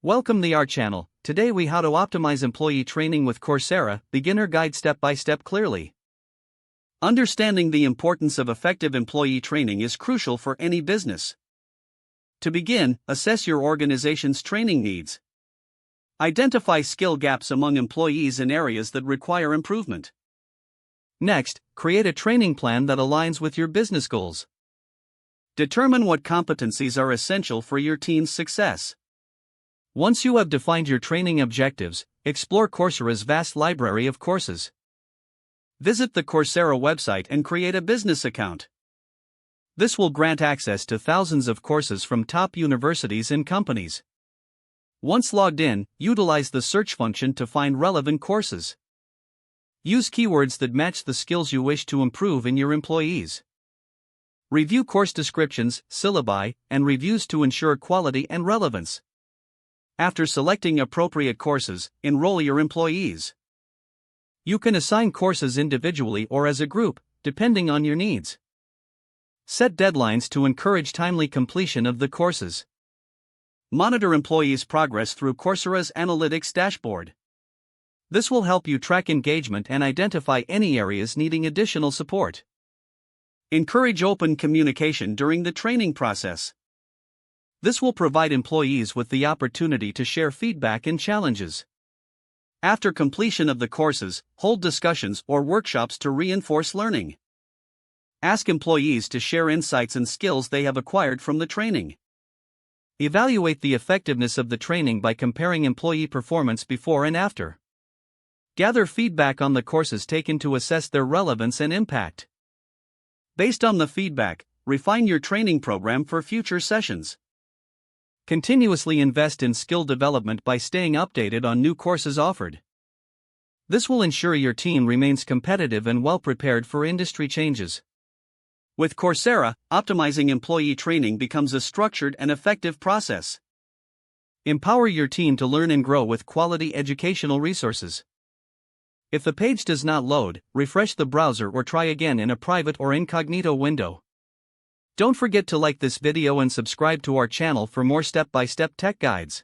Welcome to our channel. Today we how to optimize employee training with Coursera, beginner guide step by step clearly. Understanding the importance of effective employee training is crucial for any business. To begin, assess your organization's training needs. Identify skill gaps among employees in areas that require improvement. Next, create a training plan that aligns with your business goals. Determine what competencies are essential for your team's success. Once you have defined your training objectives, explore Coursera's vast library of courses. Visit the Coursera website and create a business account. This will grant access to thousands of courses from top universities and companies. Once logged in, utilize the search function to find relevant courses. Use keywords that match the skills you wish to improve in your employees. Review course descriptions, syllabi, and reviews to ensure quality and relevance. After selecting appropriate courses, enroll your employees. You can assign courses individually or as a group, depending on your needs. Set deadlines to encourage timely completion of the courses. Monitor employees' progress through Coursera's analytics dashboard. This will help you track engagement and identify any areas needing additional support. Encourage open communication during the training process. This will provide employees with the opportunity to share feedback and challenges. After completion of the courses, hold discussions or workshops to reinforce learning. Ask employees to share insights and skills they have acquired from the training. Evaluate the effectiveness of the training by comparing employee performance before and after. Gather feedback on the courses taken to assess their relevance and impact. Based on the feedback, refine your training program for future sessions. Continuously invest in skill development by staying updated on new courses offered. This will ensure your team remains competitive and well prepared for industry changes. With Coursera, optimizing employee training becomes a structured and effective process. Empower your team to learn and grow with quality educational resources. If the page does not load, refresh the browser or try again in a private or incognito window. Don't forget to like this video and subscribe to our channel for more step-by-step tech guides.